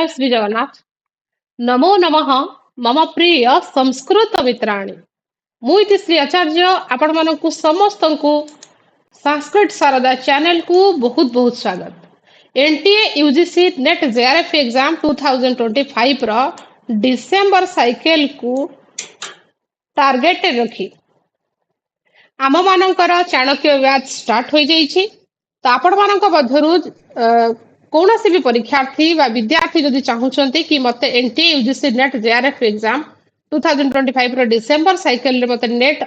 जय श्री जगन्नाथ। नमो नमः मम प्रिय संस्कृत मित्राणि। मुझे श्री आचार्य आपण मानकु समस्तंकु संस्कृत शारदा चैनल को बहुत बहुत स्वागत। NTA UGC NET JRF exam 2025 रो डिसेंबर साइकिल को टार्गेट रखी आम मानकर चाणक्य बैच स्टार्ट हो जाइछि। तो आपण मानक मध्यरु कौन भी परीक्षार्थी व विद्यार्थी जदि चाहूचंती कि मते NTA UGC NET JRF exam 2025 रो डिसेंबर साइकिल रे मते नेट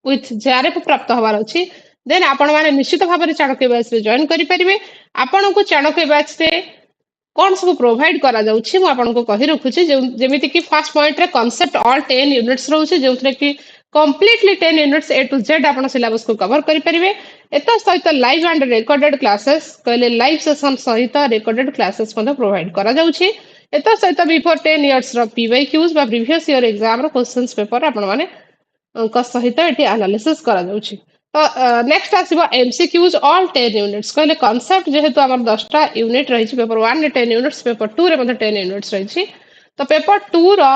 विथ जेआरएफ प्राप्त हवार अछि देन आपण माने निश्चित भाव में चाणक्य बैच रे जॉइन करि परिबे। आपण को चाणक्य बैच रे कौन सब प्रोवाइड करा जाउछि मु आपण को कहि रखुछि जेमिति कि फर्स्ट पॉइंट रे कांसेप्ट ऑल 10 यूनिट्स रहउछि जेउथरे कि completely 10 units A to Z आपण सिलेबस को कवर करि परिबे। एता सहित लाइव एंड रिकॉर्डेड क्लासेस कहले लाइव सेशन सहित रिकॉर्डेड क्लासेस मध्ये प्रोवाइड करा जाउछि। एता सहित बिफोर 10 इयर्स रो पीवाईक्यूज बा प्रीवियस ईयर एग्जाम रो क्वेश्चंस पेपर आपण माने सहित एटी एनालिसिस करा जाउछि। तो नेक्स्ट आसीबो एमसीक्यूज ऑल 10 यूनिट्स कहले कांसेप्ट जेहेतु हमर 10टा यूनिट रही छि पेपर 1 रे 10 यूनिट्स पेपर 2 रे मध्ये 10 यूनिट्स रही छि। तो पेपर 2 रो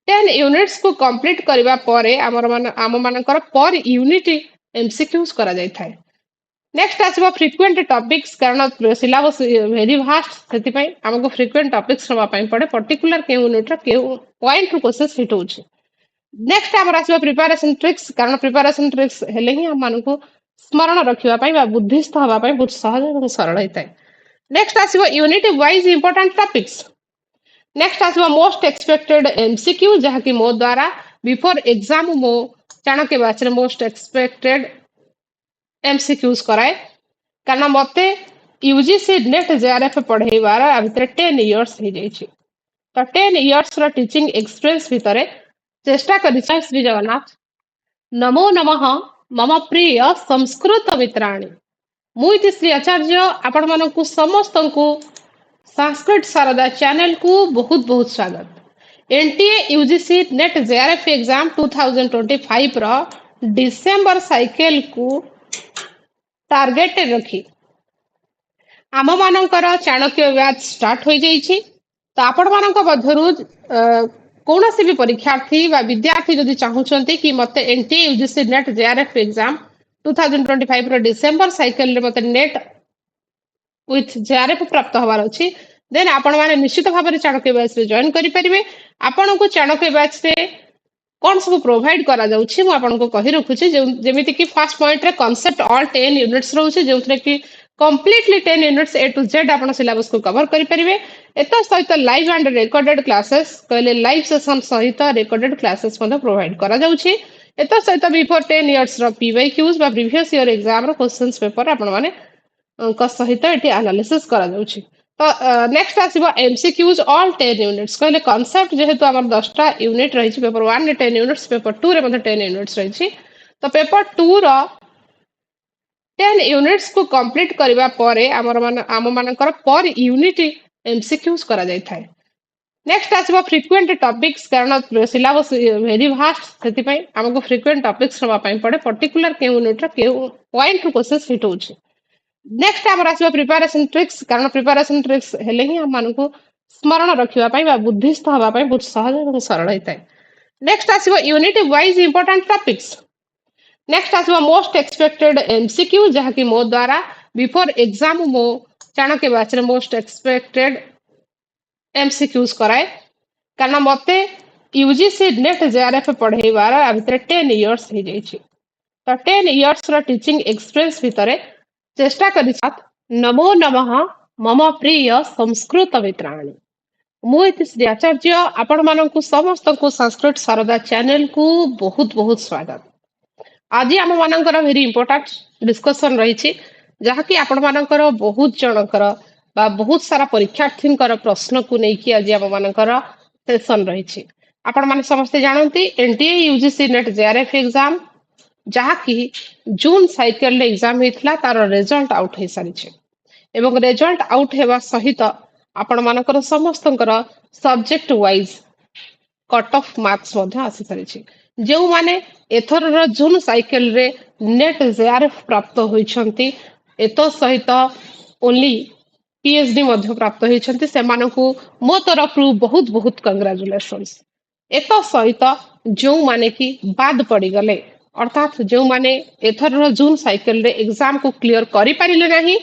10 यूनिट्स को कंप्लीट करबा परे आम मानकर पर यूनिट एमसीक्यूज करा जाय थाए। नेक्स्ट आसीबो फ्रीक्वेंट टॉपिक्स कारण सिलेबस वेरी वास्ट सेति पई हमको फ्रीक्वेंट टॉपिक्स रवा पई पड़े पर्टिकुलर के यूनिट रो के पॉइंट रो क्वेश्चंस हिट होछि। नेक्स्ट आमर आसीबो प्रिपरेशन ट्रिक्स कारण प्रिपरेशन ट्रिक्स हेले ही हम मानकु स्मरण रखिबा पई बा बुद्धिस्थ हबा पई बहुत सहज एवं सरल होइताय। नेक्स्ट आसीबो unit wise important topics. Next आसीबो मोस्ट एक्सपेक्टेड एमसीक्यू जहा कि मो द्वारा बिफोर एग्जाम मो चाणक्य बैच रे मोस्ट एक्सपेक्टेड एमसीक्यूज कराए कारण मते यूजीसी नेट जेआरएफ पढेबार आ भितर 10 इयर्स हो जाइछि। तो 10 इयर्स रो टीचिंग एक्सपीरियंस भितरे चेष्टा करि श्री जगन्नाथ। नमो नमः मम प्रिय संस्कृत मित्राणि। मुझे श्री आचार्य आपण मानकु समस्तंकु संस्कृत शारदा चैनल को बहुत बहुत स्वागत। NTA UGC NET JRF exam 2025 रो डिसेंबर साइकिल को टार्गेट रखी आम मानकर चाणक्य बैच स्टार्ट हो जाइछि। तो आपण मानक मध्यरु कौन भी परीक्षार्थी व विद्यार्थी जदि चाहूचंती कि मते NTA UGC NET JRF exam 2025 रो डिसेंबर साइकिल रे मते नेट विथ जेआरएफ प्राप्त हवार अछि देन आपण माने निश्चित भाव में चाणक्य बैच रे जॉइन करि परिबे। आपण को चाणक्य बैच रे कौन सब प्रोवाइड करा जाउछि मु आपण को कहि रखुछि जेमिति कि फर्स्ट पॉइंट रे कांसेप्ट ऑल 10 यूनिट्स रहउछि जेउथरे कि completely 10 units A to Z आपण सिलेबस को कवर करि परिबे। एता सहित लाइव एंड रिकॉर्डेड क्लासेस कहले लाइव सेशन सहित रिकॉर्डेड क्लासेस मध्ये प्रोवाइड करा जाउछि। एता सहित बिफोर 10 इयर्स रो पीवाईक्यूज बा प्रीवियस ईयर एग्जाम रो क्वेश्चंस पेपर आपण माने सहित एटी एनालिसिस करा जाउछि। तो नेक्स्ट आसीबो एमसीक्यूज ऑल 10 यूनिट्स कहले कांसेप्ट जेहेतु हमर 10टा यूनिट रही छि पेपर 1 रे 10 यूनिट्स पेपर 2 रे मध्ये 10 यूनिट्स रही छि। तो पेपर 2 रो 10 यूनिट्स को कंप्लीट करबा परे आम मानकर पर यूनिट एमसीक्यूज करा जाय थाए। नेक्स्ट आसीबो फ्रीक्वेंट टॉपिक्स कारण सिलेबस वेरी वास्ट सेति पई हमको फ्रीक्वेंट टॉपिक्स रवा पई पड़े पर्टिकुलर के यूनिट रो के पॉइंट रो क्वेश्चंस हिट होछि। नेक्स्ट आमर आसीबो प्रिपरेशन ट्रिक्स कारण प्रिपरेशन ट्रिक्स हेले ही हम मानकु स्मरण रखिबा पई बा बुद्धिस्थ हबा पई बहुत सहज एवं सरल होइताय। नेक्स्ट आसीबो unit wise important topics. Next आसीबो मोस्ट एक्सपेक्टेड एमसीक्यू जहा कि मो द्वारा बिफोर एग्जाम मो चाणक्य बैच रे मोस्ट एक्सपेक्टेड एमसीक्यूज कराए कारण मते यूजीसी नेट जेआरएफ पढेबार आ भितर 10 इयर्स हो जाइछि। तो 10 इयर्स रो टीचिंग एक्सपीरियंस भितरे चेष्टा करि नमो नमः मम प्रिय संस्कृत मित्राणि। मुझे श्री आचार्य आपण मानकु समस्तंकु संस्कृत शारदा चैनल को बहुत बहुत स्वागत। आज आम मानकर वेरी इंपोर्टेंट डिस्कशन रही जहा कि आपण मानकर बहुत जनकर बा बहुत सारा परीक्षार्थी प्रश्न को लेकिन आज आम मानकर सेशन रही। आपण माने समस्ते जानती NTA UGC NET JRF exam जहा कि जून साइकिल एग्जाम होता तार रिजल्ट आउट हो सारी एवं रिजल्ट आउट होगा सहित आपण मानकर समस्तंकर subject wise cut off marks आसी सारी जो माने एथर जून साइकिल रे नेट जेआरएफ प्राप्त होइछंती एतो सहित ओनली पीएचडी मध्य प्राप्त होती से मो तरफ बहुत बहुत कंग्राचुलेशंस। एक सहित जो माने कि बाद पड़ी गले अर्थात जो माने एथर जून साइकिल रे एग्जाम को क्लियर करि पारिले नाही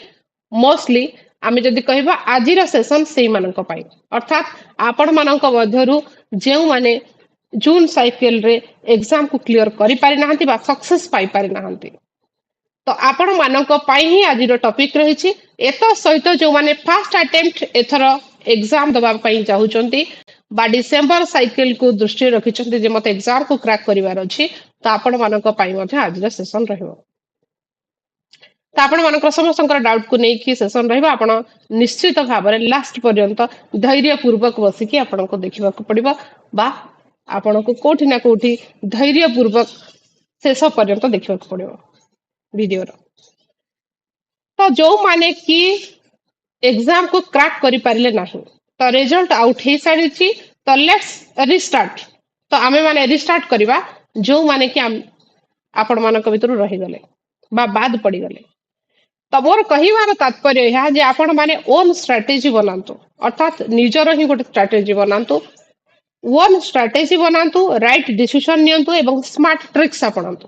मोस्टली आमे जदि कहबा आजिर सेशन सेई मानक पाई अर्थात आपण मानक मध्यरु जेउ माने जून साइकिल रे एग्जाम को क्लियर करि पारि नाहंती बा सक्सेस पाई पारि नाहंती तो आपण मानक पाई ही आजिर टॉपिक रहिछि। एत सहित जो माने फर्स्ट अटेम्प्ट एथर एग्जाम दबा पाई चाहुचंती बा डिसेंबर साइकिल को दृष्टि रखिछंती जे मते एग्जाम को क्रैक करिवार अछि तो आपण मानक पाई मध्ये आजिर सेशन रहइबो। तो आपण मानकर समस्तंकर डाउट को नहीं कि सेशन रहइबो आपण निश्चित भाव में लास्ट पर्यंत धैर्य पूर्वक बसिकी आपण को देखिबा को पड़िबो बा आपण को कोठी ना कोठी धैर्य पूर्वक शेष पर्यंत देखिबा को पड़िबो वीडियो रो। तो जो माने कि एग्जाम को क्रैक करि पारिले नाही तो रिजल्ट आउट हे सारी तो लेट्स रिस्टार्ट। तो आमे माने रिस्टार्ट करिबा जो माने कि आपण मानक भितर रहि गले बा बाद पड़ी गले। तो मोर कहिवार तात्पर्य यह जे आपण माने ओन स्ट्रेटेजी बनांतु अर्थात निजर ही गोटे स्ट्रेटेजी बनांतु ओन स्ट्रेटेजी बनांतु राइट डिसीजन नियंतु एवं स्मार्ट ट्रिक्स आपणांतु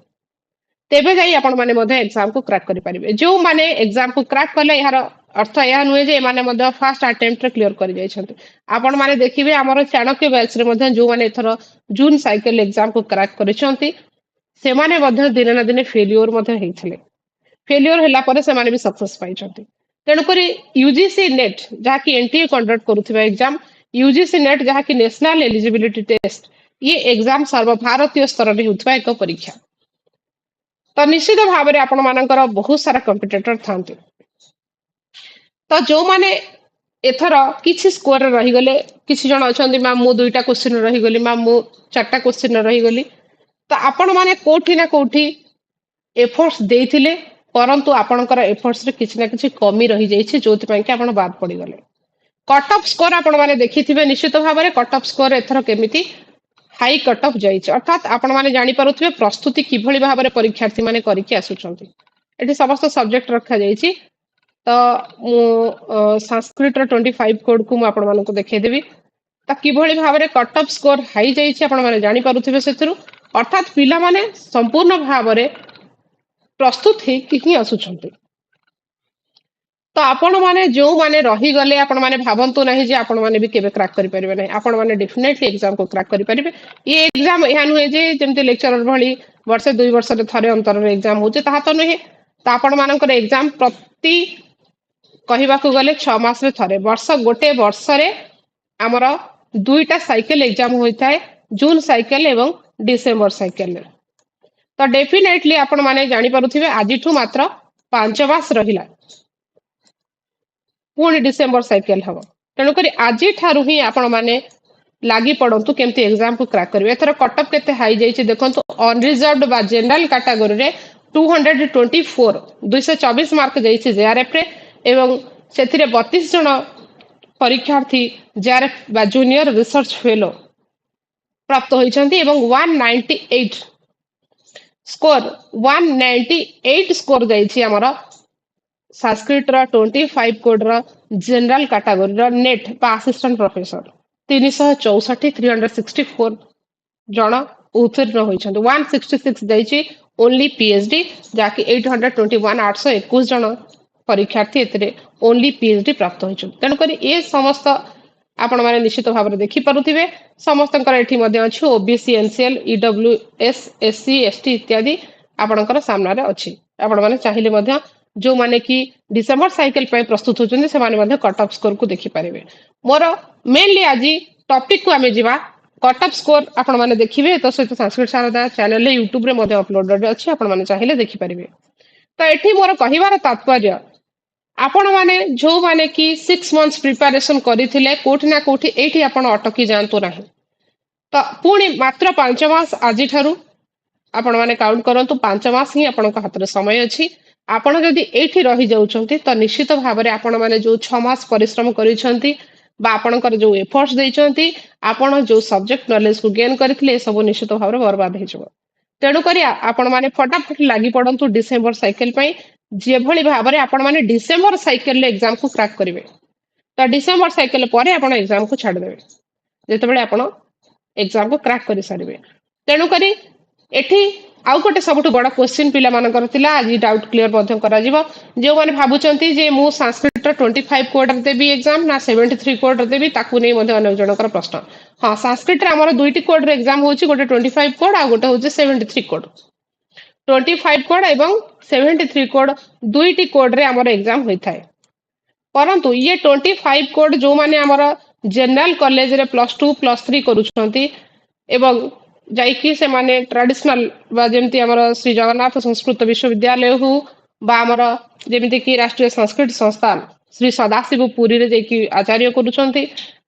तेबे जाई आपण माने मध्ये एग्जाम को क्रैक करि परिबे। जो माने एग्जाम को क्रैक कले यार अर्थ यह नुहे जे माने मध्ये फर्स्ट अटेम्प्ट रे क्लियर करि जाइछन्ते। आपण माने देखिबे हमर चाणक्य बैच रे मध्ये जो माने एथरो जून साइकिल एग्जाम को क्रैक करिसन्ती से माने मध्ये दिने ना दिने फेलियर मध्ये हेइथिले फेलियर होला परे से माने भी सक्सेस पाइछन्ती। तेणु करी यूजीसी नेट जहा कि एनटीए कंडक्ट करूथिबा एग्जाम यूजीसी नेट जहा कि नेशनल एलिजिबिलिटी टेस्ट ये एग्जाम सर्वभारतीय स्तर रे होथबा एक परीक्षा। तो निश्चित भाव में आपण मानकर बहुत सारा कंपिटिटर थांती तो जो माने एथर किछि स्कोर रही गले किछि जण अछंती मैम मु दुईटा क्वेश्चन रही गली मैम मु चारटा क्वेश्चन रही गली तो आपण माने कोठी ना कोठी एफर्ट्स देइथिले परंतु आपणकर एफर्ट्स रे किछि ना किछि कमी रही जाइछि जोथि पय कि आपण बाद पड़ी गले। कट ऑफ स्कोर आपण माने देखिथिबे निश्चित भाव में कट ऑफ स्कोर एथर केमिति हाई कट ऑफ जाइछि अर्थात आपण माने जानि पारुथिबे प्रस्तुति किभଳି भाव में परीक्षार्थी माने करिकि आसुचंती। एठी समस्त सब्जेक्ट रखा जाइछि तो मु संस्कृत रो 25 कोड को मु आपण मानकु देखै देबी तो किभଳି भाव में कट ऑफ स्कोर हाई जाइछि आपण माने जानि पारुथिबे सेथरु अर्थात पिला माने संपूर्ण भाव में प्रस्तुत हे कि आसुचंती। तो आपण माने जो माने रही गले आपण माने भावंतु नहीं जे आपण माने भी केबे क्रैक करि परिबे नहीं आपण माने डेफिनेटली एग्जाम को क्रैक करि परिबे। ये एग्जाम या नुहे जे जेमते लेक्चरर भली वर्ष 2 वर्ष रे थरे अंतर रे एग्जाम होचे ताहा तो नहीं तो आपण मानकर एग्जाम प्रति कहिबा को गले 6 मास रे थरे वर्ष गोटे वर्ष रे हमर दुईटा साइकिल एग्जाम होइताय जून साइकिल एवं डिसेंबर साइकिल रे। तो डेफिनेटली आपण माने जानि पारुथिबे आजिठु मात्र 5 मास रहिला पुणी डिसेंबर साइकिल हम तेणुक आज ठारू ही आपण माने लागी पड़तु केमती एग्जाम को क्रैक करेंगे। एथर कटअप केते हाई जाइए देखो अनरिजर्व्ड बा जनरल कैटेगरी रे 224 224 मार्क जाइए जेआरएफ रे एवं सेथिरे 32 जन परीक्षार्थी जेआरएफ बा जूनियर रिसर्च फेलो प्राप्त होइछन्ती एवं 198 स्कोर जाइए हमर संस्कृत रा 25 कोड रा जनरल कैटेगरी रा नेट बा असिस्टेंट प्रोफेसर 364 364 जण उत्तीर्ण होइछन्ते 166 जाइछि ओनली पीएचडी जाकि 821 821 जण परीक्षार्थी एतरे ओनली पीएचडी प्राप्त होइछन्ते। तेणु करी ए समस्त आपण माने निश्चित भाव में देखि पारुथिबे समस्तंकर एठी मध्ये अछि OBC NCL EWS SC ST इत्यादि आपणकर सामना रे अछि। आपण माने चाहिले मध्ये जो माने कि डिसेंबर साइकिल पे प्रस्तुत होचंदी से माने मध्ये कट ऑफ स्कोर को देखि पारिबे। मोर मेनली आज टॉपिक को आमे जिबा कट ऑफ स्कोर आपण माने देखिबे तो सहित संस्कृत शारदा चैनल रे यूट्यूब रे मध्ये अपलोडेड अछि आपण माने चाहिले देखि पारिबे। तो एठी मोर कहिवार तात्पर्य आपण माने जो माने कि 6 मंथ्स प्रिपरेशन करिथिले कोठी ना कोठी एठी आपण अटकी जानतो नाही तो पुणी मात्र 5 मास आजि ठारू आपण माने काउंट करंतु 5 मास ही आपण हाथ रे समय अछि। आपण जदि एठी रही जाउछंती तो निश्चित भाव में आपण माने जो 6 मास परिश्रम करिसंती बा आपणकर जो एफर्ट्स दैछंती आपण जो सब्जेक्ट नॉलेज को गेन करथिले सब निश्चित भाव में बर्बाद हे जबो। तेणु करी आपण माने फटाफट लागि पड़ंतु डिसेंबर साइकिल पई যেଭଳି ଭାବରେ ଆପଣମାନେ ଡିସେମ୍ବର ସାଇକେଲରେ ଏକ୍ଜାମକୁ କ୍ରାକ୍ କରିବେ। ତ ଡିସେମ୍ବର ସାଇକେଲ ପରେ ଆପଣ ଏକ୍ଜାମକୁ ଛାଡ଼ିଦେବେ ଯେତେବେଳେ ଆପଣ ଏକ୍ଜାମକୁ କ୍ରାକ୍ କରିସାରିବେ। ତେଣୁକରି ଏଠି ଆଉ ଗୋଟେ ସବୁଠୁ ବଡ଼ କ୍ୱେଶ୍ଚିନ୍ ପିଲାମାନଙ୍କର ଥିଲା, ଆଜି ଡାଉଟ୍ କ୍ଲିୟର ମଧ୍ୟ କରାଯିବ। ଯେଉଁମାନେ ଭାବୁଛନ୍ତି ଯେ ମୁଁ ସାଂସ୍କ୍ରିଟର 25 କୋଡରେ ଦେବି ଏକ୍ଜାମ ନା 73 କୋଡରେ ଦେବି, ତାକୁ ନେଇ ମଧ୍ୟ ଅନେକ ଜଣଙ୍କର ପ୍ରଶ୍ନ। ହଁ, ସାଂସ୍କ୍ରିଟରେ ଆମର ଦୁଇଟି କୋଡରେ ଏକ୍ଜାମ ହେଉଛି, ଗୋଟେ 25 କୋଡ ଆଉ ଗୋଟେ ହେଉଛି 73 କୋଡ। 25 କୋଡ ଏବଂ 73 କୋଡ ଦୁଇଟି କୋଡରେ ଆମର ଏକ୍ଜାମ ହୋଇଥାଏ। परंतु ये 25 कोड जो माने आमर जनरल कॉलेज रे +2 +3 करूछंती एवं जाइकी से माने ट्रेडिशनल बा जेमती आमर श्री जगन्नाथ संस्कृत विश्वविद्यालय हो बा आमर जेमती कि राष्ट्रीय संस्कृत संस्थान श्री सदाशिव पुरी रे जाइकी आचार्य करूछंती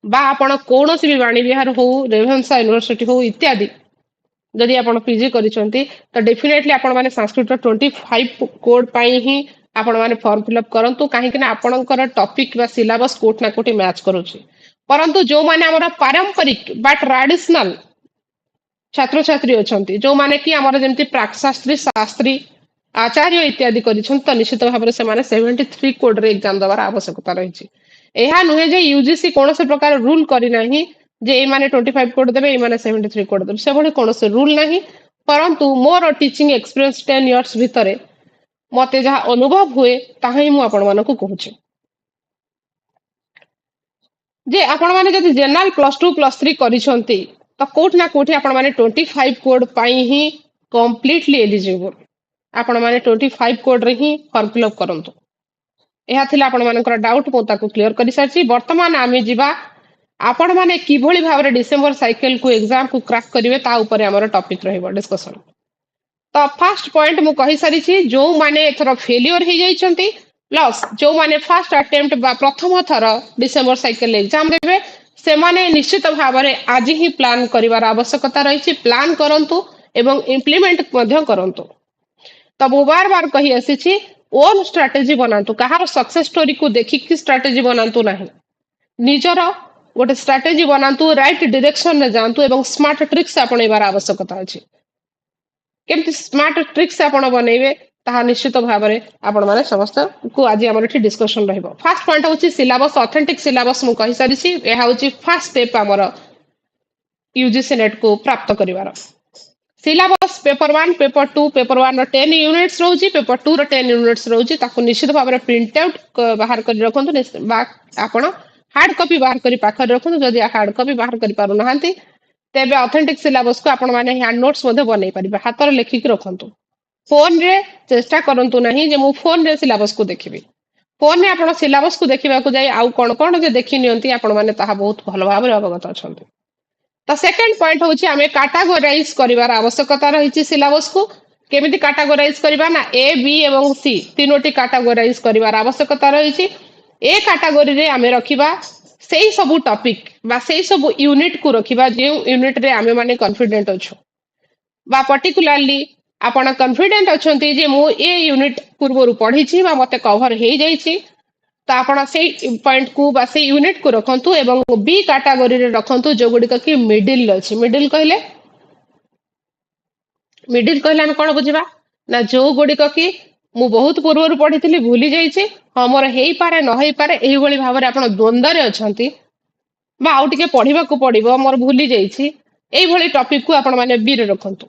बा आपण कोनोसी भी वाणी विहार हो रेभेन्सा यूनिवर्सिटी हो इत्यादि जदि आपण पीजी करिसंती तो डेफिनेटली आपण माने संस्कृत 25 कोड पाई ही आपण माने फॉर्म फिलअप करंतु काहे कि ना आपणकर टॉपिक बा सिलेबस कोट ना कोटी मैच करूची। परंतु जो माने हमर पारंपरिक बा ट्रेडिशनल छात्र छात्री अछंती जो माने कि हमर जेमति प्राकशास्त्री शास्त्री आचार्य इत्यादि करिसंत तो निश्चित भाबरे से माने 73 कोड रे एग्जाम दबार आवश्यकता रहिछि। एहा नुहे जे यूजीसी कोनोसे प्रकार रूल करि नाही जे ए माने 25 कोड देबे ए माने 73 कोड देबे से भली कोनोसे रूल नाही। परंतु मोर टीचिंग एक्सपीरियंस 10 इयर्स भितरे मते जहाँ अनुभव हुए ताहा ही मु आपण मानकु कहूछि जे आपण माने जदि जनरल +2 +3 करिसंती तो कोठ ना कोठी आपण माने 25 कोड पाई ही कंप्लीटली एलिजिबल आपण माने 25 कोड रे ही फॉर्म फिलअप करंतु। एहा थिला आपण मानकर डाउट मो ताकू क्लियर करि सारछि। वर्तमान आमे जिबा आपण माने किभଳି भाबरे डिसेंबर साइकिल को एग्जाम को क्रैक करिवे ता ऊपर हमर टॉपिक रहइबो डिस्कशन। तो फर्स्ट पॉइंट मु कहि सारी छी जो माने एथरो फेलियर हो जाइछंती प्लस जो माने फर्स्ट अटेम्प्ट बा प्रथम थर डिसेंबर साइकिल एग्जाम देबे से माने निश्चित भाबरे आज ही प्लान करिवार आवश्यकता रहिछि। प्लान करंतु एवं इंप्लीमेंट ମଧ୍ୟ करंतु। तो मु बार बार कहि आसी ओन स्ट्राटेजी बनातु कहार सक्सेस स्टोरी को देखिक स्ट्राटेजी बनातु नाही निजर गोटे स्ट्राटेजी बनातु राइट डायरेक्शन में जानतु एवं स्मार्ट ट्रिक्स आपणेबार आवश्यकता अछि। केमती स्मार्ट ट्रिक्स आपण बनेइबे ताहा निश्चित भाबरे आपण माने समस्त को आज हमर एठी डिस्कशन रहइबो। फर्स्ट पॉइंट होची सिलेबस ऑथेंटिक सिलेबस मु कहि सारी छी एहा होची फर्स्ट स्टेप हमर यूजीसी नेट को प्राप्त करिवार। सिलेबस पेपर 1 पेपर 2 पेपर 1 रो 10 यूनिट्स रहउची पेपर 2 रो 10 यूनिट्स रहउची ताको निश्चित भाबरे प्रिंट आउट बाहर करि रखंतु बा आपण हार्ड कॉपी बाहर करि पाखर रखंतु जदि हार्ड कॉपी बाहर करि पारु नहांती तेबे ऑथेंटिक सिलेबस को आपण माने हैंड नोट्स मध्ये बनै परिबे हातर लेखिक रखंतु। फोन रे चेष्टा करंतु नहीं जे मु फोन रे सिलेबस को देखिबी फोन रे आपण सिलेबस को देखिबा को जाई आउ कोन कोन जे देखि नियंती आपण माने ताहा बहुत भलो भाबरे अवगत अछंती। तो सेकंड पॉइंट होची आमे कैटेगराइज करिवार आवश्यकता रहिछि सिलेबस को केमिति कैटेगराइज करिबा ना ए बी एवं सी तीनोटी कैटेगराइज करिवार आवश्यकता रहिछि। ए कैटेगरी रे आमे रखिबा सेही सब टॉपिक बा सेही सब यूनिट को रखिबा जे यूनिट रे आमे माने कॉन्फिडेंट अछु बा पर्टिकुलरली आपण कॉन्फिडेंट अछंती जे मु ए यूनिट पूर्वरु पढी छी बा मते कवर हे जाई छी तो आपण से पॉइंट को बा से यूनिट को रखंतु एवं बी कैटेगरी रे रखंतु जो गुडी की मिडिल अछि। मिडिल कहले हम कोन बुझिबा ना जो गुडी की मु बहुत पूर्वरु पढिथिली भूली जाई छी ह मोर हेई पारे न हेई पारे एही भली भाबरे आपण द्वंद्व रे अछंती बा आउ टिके पढिबा को पडिबो मोर भूली जाई छी एही भली टॉपिक को आपण माने बी रे रखंतु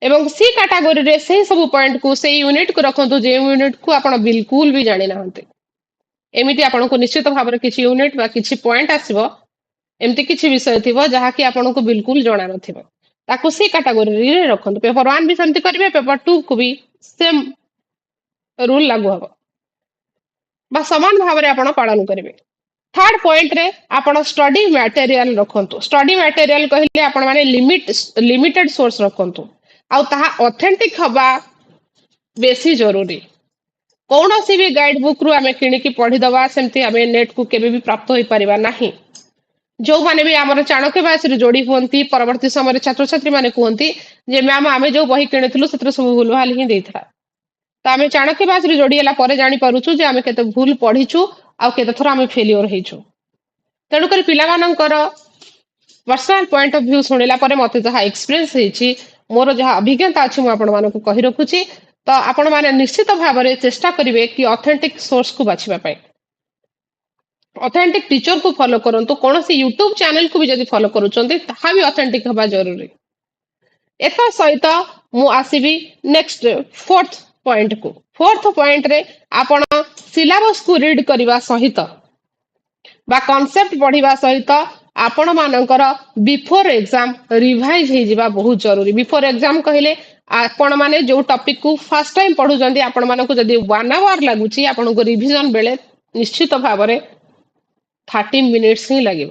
एवं सी कैटेगरी रे से सब पॉइंट को से यूनिट को रखंतु जे यूनिट को आपण बिल्कुल भी जानि नाहंते। एमिति आपण को निश्चित भाबरे किछि यूनिट बा किछि पॉइंट आसीबो एमति किछि विषय थिबो जहा कि आपण को बिल्कुल जणा नथिबो ताको सी कैटेगरी रे रखंतु। पेपर 1 भी सेमति करिवे पेपर 2 को भी सेम रूल लागू हबो बा समान भाबरे आपण पालन करिवे। थर्ड पॉइंट रे आपण स्टडी मटेरियल रखंतु। स्टडी मटेरियल कहिले आपण माने लिमिटेड सोर्स रखंतु आ ताहा ऑथेंटिक हबा बेसी जरूरी। कौनसी भी गाइड बुक रु आमे किनिकी पढ़ी दवा सेमती आमे नेट को केबे भी प्राप्त होई परिबा नाही। जो माने भी हमर चाणक्य भाषा रे जोड़ी होंती परवर्ती समय छात्र छात्री माने कहंती जे मैम आमे जो बही किनेथलु सेत्र सब भूलभाल ही देइथरा तो आमे चाणक्य भाषा रे जोड़ी हला परे जानि पारुछु जे आमे केते भूल पढिछु आ केते थरा आमे फेलियर हेइछु। तेणु कर पिला मानकर पर्सनल पॉइंट ऑफ व्यू सुनिला परे मते जहा एक्सपीरियंस हेछि मोर जहा अभिज्ञता अछि मु आपण मानकु कहि रखुछि तो आपण माने निश्चित भाव में चेष्टा करेंगे कि ऑथेंटिक सोर्स को बाछिबा पाए ऑथेंटिक टीचर को फॉलो करंतु कौन सी यूट्यूब चैनल को भी जदि फॉलो करूचंती ताहा भी ऑथेंटिक हवा जरूरी एता सहित मु आसीबी नेक्स्ट फोर्थ पॉइंट को फोर्थ पॉइंट रे आपण सिलेबस को रीड करबा सहित बा कांसेप्ट पढ़िबा सहित आपण मानकर बिफोर एग्जाम रिवाइज हे जिबा बहुत जरूरी बिफोर एग्जाम कहले आपण माने जो टॉपिक को फर्स्ट टाइम पढुजंती आपण मानको जदी 1 आवर लागुची आपण को रिवीजन बेले निश्चित भाव में 30 मिनिट्स ही लगे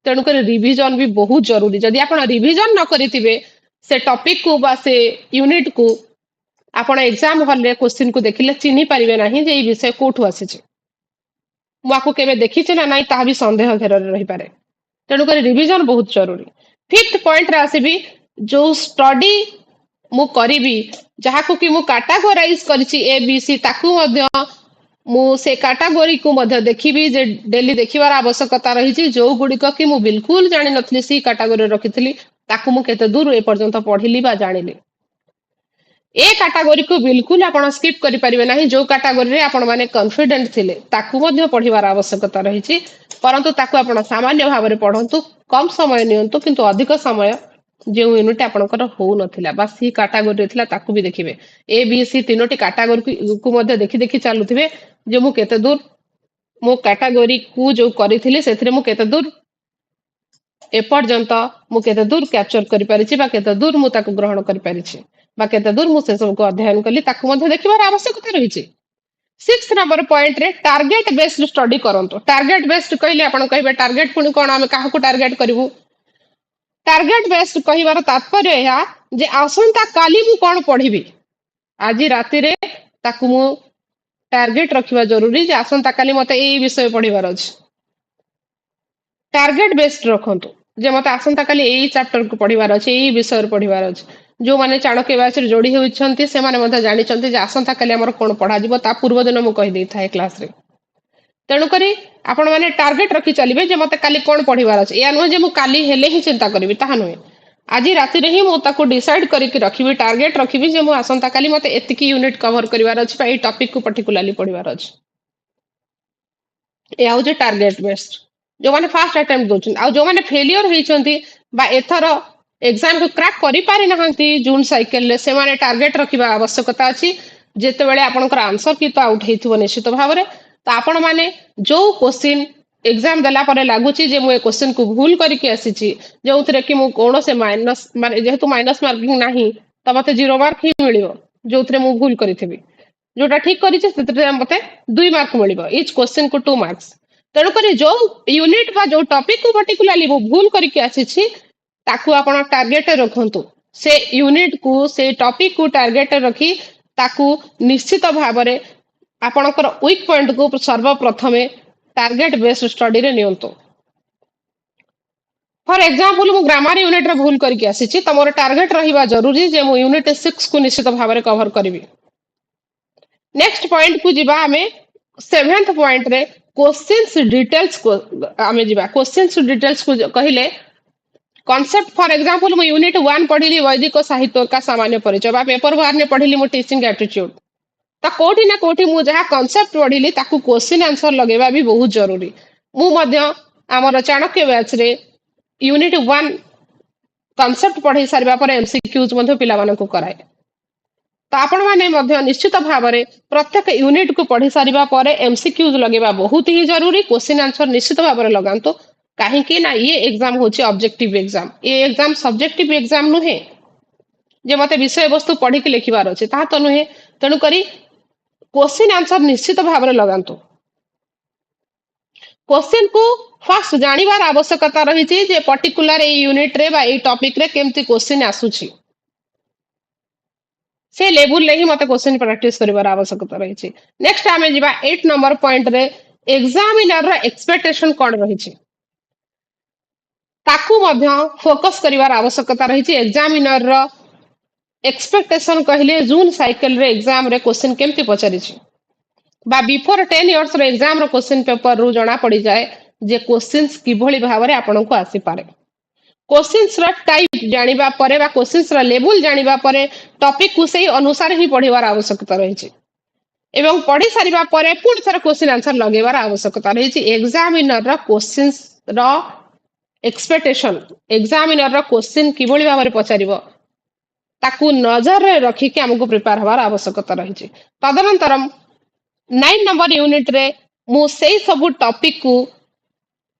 तेणुक रिवीजन भी बहुत जरूरी जदि आप रिवीजन न करिथिबे से टॉपिक को बा से यूनिट को आपण एग्जाम हॉल रे क्वेश्चन को देखिले चिन्ही पारिबे नाही जे ई विषय कोठु आसीचे मुआको केबे देखिचे ना नाही ताहा भी संदेह घेर रही पारे तेणुक रिवीजन बहुत जरूरी फिफ्थ पॉइंट रे आसीबी जो स्टडी मु करिबी जहाको कि मु कैटेगराइज करछि ए बी सी ताकू मध्य मु से कैटेगरी को मध्य देखिबी जे डेली देखिबार आवश्यकता रही जो गुड़िक कि मु बिल्कुल जानि नथली सी कैटेगरी रखिथली ताकू मु केते दूर ए पर्यंत पढ़िली बा जानिली ए कैटेगरी को बिल्कुल आपण स्किप करि परिबे नाही जो कैटेगरी रे आपण माने कॉन्फिडेंट थिले ताकू मध्य पढ़िबार आवश्यकता रही परंतु ताकू आपण सामान्य भाव में पढ़ंतु कम समय नियंतु किंतु अधिक समय जो यूनिट आपनकर हो नथिला बा सी कैटेगरी थिला ताकू भी देखिबे ए बी सी तीनोटी कैटेगरी को मध्य देखि देखि चालुथिबे जे मु केते दूर मो कैटेगरी को जो करिथिले सेथरे मु केते दूर ए पर्यंत मु केते दूर कैप्चर करि परिछि बा केते दूर मु ताकू ग्रहण करि परिछि बा केते दूर मु से सब को अध्ययन कली ताकू मध्य देखिबार आवश्यकता रहिछि सिक्स्थ नंबर पॉइंट रे टारगेट बेस्ड स्टडी करंतो टारगेट बेस्ड कहले आपण कहबे टारगेट पुनी कोन हम काहा को टारगेट करिवु टारगेट बेस्ड कहिबार तात्पर्य या जे आसंता काली मु कोन पढिबी आज राति रे ताकू मु टारगेट रखिबा जरूरी जे आसंता काली मते एई विषय पढिबार अछि टारगेट बेस्ड रखंतु जे मते आसंता काली एई चैप्टर को पढिबार अछि एई विषय पढिबार अछि जो माने चाणक्य बैच रे जोड़ी होइछंती से माने मते जानि छंती जे आसंता काली हमर कोन पढा जिवो ता पूर्व दिन मु कहि दै थाए क्लास रे तेणु करी आपण माने टारगेट रखि चलिबे जे मते काली कोन पढिबार अछि या नुहे जे मु काली हेले ही चिंता करबी ताहा नुहे आज राति रे ही मु ताको डिसाइड करिकि रखिबी टारगेट रखिबी जे मु आसंता काली मते एतिकी यूनिट कवर करिवार अछि बा ए टॉपिक को पर्टिकुलरली पढिबार अछि ए आउ जे टारगेट बेस्ड जो माने फर्स्ट अटेम्प्ट दोछन आ जो माने फेलियर होइछंती बा एथर एग्जाम को क्रैक करि पारि नहंती जून साइकिल ले से माने टारगेट रखिबा आवश्यकता अछि जेते बेले आपनकर आंसर की तो आउट हेथिबो निश्चित भाव रे तो आपण माने जो क्वेश्चन एग्जाम देला परे लागुची जे मु ए क्वेश्चन को भूल करके आसीची जोउथरे कि मु कोन से माइनस माने जेहेतु माइनस मार्किंग नाही त मते 0 मार्क ही मिलिबो जोउथरे मु भूल करिथिबी जोटा ठीक करिचे सेतरे मते 2 मार्क मिलिबो ईच क्वेश्चन को 2 मार्क्स तेणु करी जो यूनिट बा जो टॉपिक को पर्टिकुलरली मु भूल करके आसीची ताकू आपण टारगेट रखंतु से यूनिट को से टॉपिक को टारगेट रखी ताकू निश्चित भाव में आपणकर वीक पॉइंट को सर्वप्रथमे टारगेट बेस्ड स्टडी रे नियंतु फॉर एग्जांपल मु ग्रामर यूनिट रे भूल करके आसीची त मोर टारगेट रहिबा जरूरी जे मु यूनिट 6 को निश्चित भाव में कवर करिवि नेक्स्ट पॉइंट को जिबा हमें 7th पॉइंट रे क्वेश्चंस डिटेल्स को हमें जिबा क्वेश्चंस डिटेल्स को कहिले कॉन्सेप्ट फॉर एग्जांपल मु यूनिट 1 पढिली वैदिक साहित्य का सामान्य परिचय बा पेपर 1 ने पढिली मु टीचिंग एप्टीट्यूड त कोठी ना कोठी मु जहा कॉन्सेप्ट पढिली ताकू क्वेश्चन आंसर लगेबा भी बहुत जरूरी मु मध्य हमर चाणक्य बैच रे यूनिट 1 कॉन्सेप्ट पढी सारिबा पर एमसीक्यूज मध्य पिला मानन को कराए तो आपण माने मध्य निश्चित भाव में प्रत्येक यूनिट को पढी सारिबा पर एमसीक्यूज लगेबा बहुत ही जरूरी क्वेश्चन आंसर निश्चित भाव में लगांतो काहे कि ना ये एग्जाम होची ऑब्जेक्टिव एग्जाम ये एग्जाम सब्जेक्टिव एग्जाम नुहे जे मते विषय वस्तु पढी के लिखिबार अछि ता तो नुहे तेनु करी क्वेश्चन आंसर निश्चित भाव में लगांतो क्वेश्चन को फर्स्ट जानिबार आवश्यकता रही जे पर्टिकुलर ए यूनिट रे बा ए टॉपिक रे केमती क्वेश्चन आसुची से लेवल ले ही मते क्वेश्चन प्रैक्टिस करिबार आवश्यकता रही नेक्स्ट आमे जिबा 8 नंबर पॉइंट रे एग्जामिनर रो एक्सपेक्टेशन कोन रही ताकू मध्य फोकस करिवार आवश्यकता रही एग्जामिनर रो एक्सपेक्टेशन कहले जून साइकिल रे एग्जाम रे क्वेश्चन केमती पचारि बा बिफोर 10 इयर्स रो एग्जाम रो क्वेश्चन पेपर रु जणा पड़ी जाए जे क्वेश्चंस किभली भाव रे आपन को आसी पारे क्वेश्चंस रा टाइप जानिबा परे बा क्वेश्चंस रा लेवल जानिबा परे टॉपिक को सही अनुसार ही पढ़िबार आवश्यकता रही एवं पढ़ी सारिबा परे पुणी थर क्वेश्चन आंसर लगेबार आवश्यकता रही एग्जामिनर रा क्वेश्चंस रा एक्सपेक्टेशन एग्जामिनर रा क्वेश्चन किभଳି भाବରେ पचारिबो ताकू नजर रे रखी के हमको प्रिपेयर हबार आवश्यकता रही तदनंतरम 9 नंबर यूनिट रे मु सेई सब टॉपिक को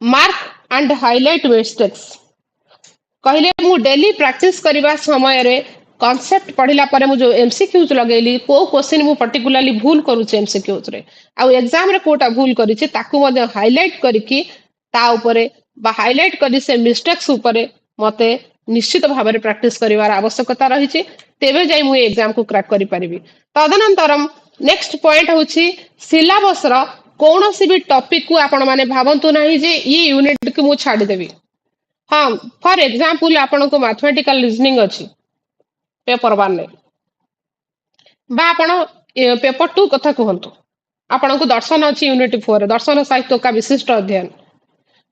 मार्क एंड हाइलाइट मिस्टेक्स कहले मु डेली प्रैक्टिस करबा समय रे कांसेप्ट पढ़िला परे मु जो एमसीक्यूज लगेली को क्वेश्चन मु पर्टिकुलरली भूल करूचे एमसीक्यूज रे आ एग्जाम रे कोटा भूल करिचे ताकू मधे हाइलाइट करिकि ता ऊपरे बा हाइलाइट करी से मिस्टेक्स ऊपरे मते निश्चित भाବରେ प्रैक्टिस करिवार आवश्यकता रही तेबे जाई मु एग्जाम को क्रैक करि परिबी तदनंतरम नेक्स्ट पॉइंट होची सिलेबस रो कोनोसी भी टॉपिक को आपण माने भावंतु नाही जे ये यूनिट को मु छाडी देबी हाँ फॉर एग्जांपल आपण को मैथमेटिकल रीजनिंग अछि पेपर 1 ने बा आपण पेपर 2 कथा कहंतु आपण को दर्शन अछि यूनिट 4 दर्शन साहित्य का विशिष्ट अध्ययन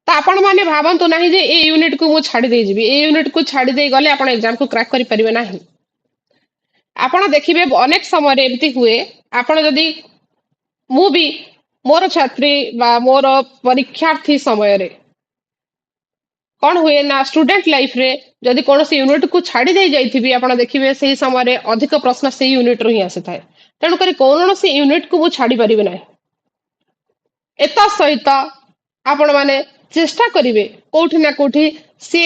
तो आपण माने भावंतु नाही जे ए यूनिट को मु छाडी दे जिबी ए यूनिट को छाडी दे गले आपण एग्जाम को क्रैक करि परिबे नाही आपण देखिबे अनेक समय रे एमती हुए आपण जदी मु भी मोर छात्री बा मोर परीक्षार्थी समय रे कौन हुए ना स्टूडेंट लाइफ रे जदि कौन सी यूनिट को छाड़ी दे जाइथिबी आपण देखिबे सही समय रे अधिक प्रश्न सही यूनिट रो ही आसे थाए तेणु करी कौन सी यूनिट को मु छाड़ी परिबे नाही एता सहित आपण माने चेष्टा करिवे कोठी ना कोठी से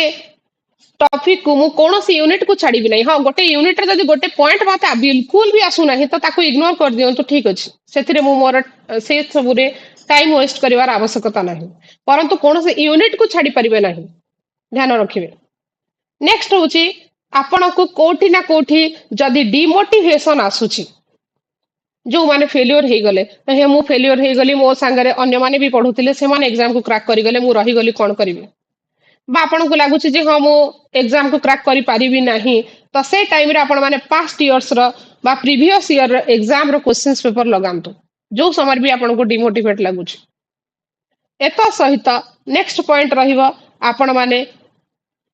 टॉपिक को मु कौन सी यूनिट को छाड़ी भी नहीं हाँ गोटे यूनिट रे जदि गोटे पॉइंट माते बिल्कुल भी आसु नाही तो ताको इग्नोर कर दियौ तो ठीक अछि सेथिरे मु मोर से सब रे टाइम वेस्ट करिवार आवश्यकता नाही परंतु कौन सी यूनिट को छाड़ी परिबे नाही ध्यान रखिबे नेक्स्ट होची आपण को कोठी ना कोठी जदि डिमोटिवेशन आसुची जो माने फेलियर हे गले हे मु फेलियर हे गली मो संगरे अन्य माने भी पढुतिले से माने एग्जाम को क्रैक करि गले मु रही गली कोन करिवे बा आपण को लागुची जे हां मु एग्जाम को क्रैक करि पारिबी नाही तो से टाइम रे आपण माने पास्ट इयर्स रो बा प्रीवियस ईयर एग्जाम रो क्वेश्चंस पेपर लगांतु जो समय भी आपण को डिमोटिवेट लागुची एता सहित नेक्स्ट पॉइंट रहिबो आपण माने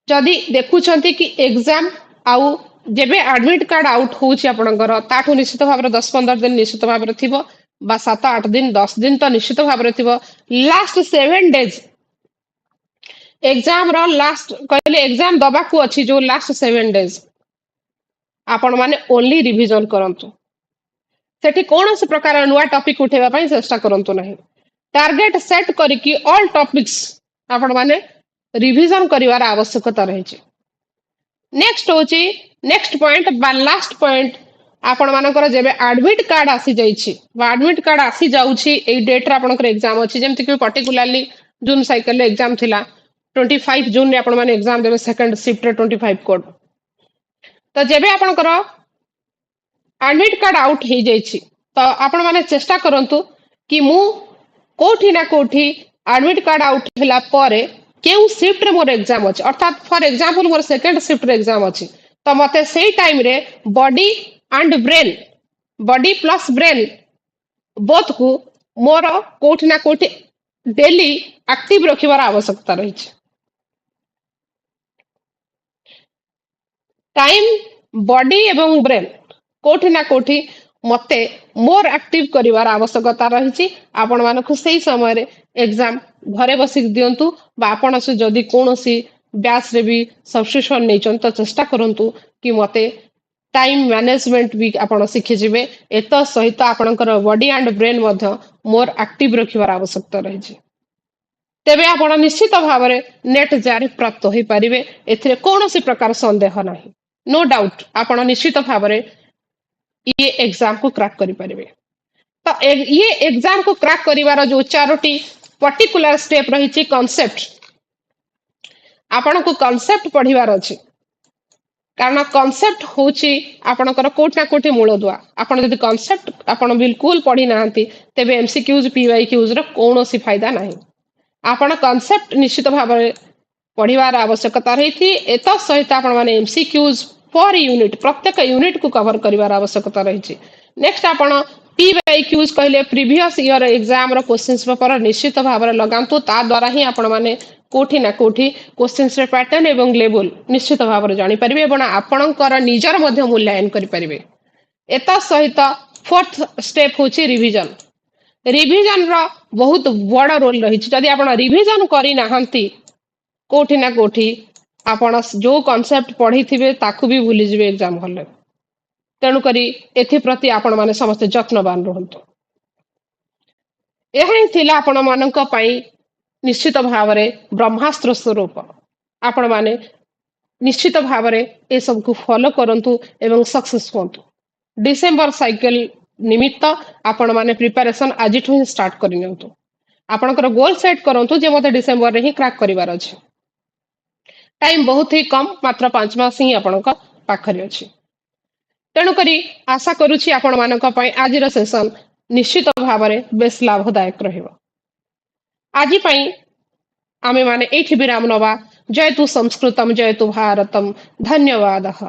जदि देखुछंती कि एग्जाम आउ जेबे एडमिट कार्ड आउट होउची आपणकर ताठू निश्चित भाबरे 10-15 दिन निश्चित भाबरे थिबो बा 7-8 दिन 10 दिन तो निश्चित भाबरे थिबो लास्ट 7 डेज एग्जाम रो लास्ट कहले एग्जाम दबा को अछि जो लास्ट 7 डेज आपण माने ओनली रिवीजन करंतु सेठी कोन से प्रकार नुवा टॉपिक उठेबा पई चेष्टा करंतु नाही टारगेट सेट करिकि ऑल टॉपिक्स आपण माने रिवीजन करिवार आवश्यकता रही नेक्स्ट होची नेक्स्ट पॉइंट बा लास्ट पॉइंट आपण मानकर जेबे एडमिट कार्ड आसी जाईछि बा एडमिट कार्ड आसी जाउछि ए डेट रे आपनकर एग्जाम अछि जेमति कि पर्टिकुलरली जून साइकिल रे एग्जाम थिला 25 जून रे आपण माने एग्जाम देबे सेकंड शिफ्ट रे 25 कोड तो जेबे आपनकर एडमिट कार्ड आउट हे जाईछि तो आपण माने चेष्टा करंतु कि मु कोठी ना कोठी एडमिट कार्ड आउट होला परे केउ शिफ्ट रे मोर एग्जाम अछि अर्थात for example more second shift रे एग्जाम अछि तो मते सेही टाइम रे body and brain body plus brain both को मोर कोठी ना कोठी डेली एक्टिव रखिबार आवश्यकता रही टाइम बॉडी एवं ब्रेन कोठी ना कोठी मते मोर एक्टिव करिवार आवश्यकता रही आपण मानकु सेही समय रे एग्जाम घरे बसी दियंतु बा आपण से जदी कोनोसी बैच रे भी सब्सक्रिप्शन नै चन तो चेष्टा करंतु कि मते टाइम मैनेजमेंट भी आपण सिखि जिवे एत सहित आपणकर बॉडी एंड ब्रेन मध्य मोर एक्टिव रखिबार आवश्यकता रही तेबे आपण निश्चित भाबरे नेट जारी प्राप्त होई परिबे एथिरे कोनोसी प्रकार संदेह नाही नो डाउट आपण निश्चित भाबरे ये एग्जाम को क्रैक करि परिबे तो ये एग्जाम को क्रैक करिवार जो चारोटी पर्टिकुलर स्टेप रही कांसेप्ट आपण को कांसेप्ट पढ़िबार अछि कारण कांसेप्ट होची आपणकर कोट ना कोठी मूलदुआ आपण जदि कांसेप्ट आपण बिल्कुल पढ़ी नांती तेबे एमसीक्यूज पीवाईक्यूज रो कोनोसी फायदा नाही आपण कांसेप्ट निश्चित भाबरे पढ़िबार आवश्यकता रही एत सहित आपण माने एमसीक्यूज पर यूनिट प्रत्येक यूनिट को कवर करिवार आवश्यकता रही नेक्स्ट आपण PYQs कहले प्रीवियस ईयर एग्जाम रो क्वेश्चंस पेपर निश्चित भाव लगातु ता द्वारा ही आपण माने कोठी ना कोठी क्वेश्चंस रे पैटर्न एवं लेवल निश्चित भाव जानी परिबे एवं आपणकर निजर मध्य मूल्यांकन करि परिबे। एता सहित फोर्थ स्टेप होची रिवीजन। रिवीजन रो बहुत बड़ रोल रही जदि आपण रिवीजन करि नाहंती कोठी ना कोठी आपण जो कांसेप्ट पढ़ी थिबे ताकू भी भूली जिवे एग्जाम हॉल रे। तेणु करी एथि प्रति आपण माने समस्त यत्नवान रहंतु। एही थिला आपण मानक पई निश्चित भाव रे ब्रह्मास्त्र स्वरूप। आपण माने निश्चित भाव रे ए सब को फॉलो करंतु एवं सक्सेस होंतु। डिसेंबर साइकिल निमित्त आपण माने प्रिपरेशन आज ही स्टार्ट करनियंतु। आपणकर गोल सेट करंतु जे मते डिसेंबर रे ही क्रैक करिवार अछि। टाइम बहुत ही कम मात्र 5 मास ही आपणक पाखरे अछि। तेणु करी आशा करुछि आपण मानक पई आजिर सेशन निश्चित भाव रे बेस लाभदायक रहिबो। आजि पई आमे माने एठी विराम नवा। जयतु संस्कृतम जयतु भारतम। धन्यवादः।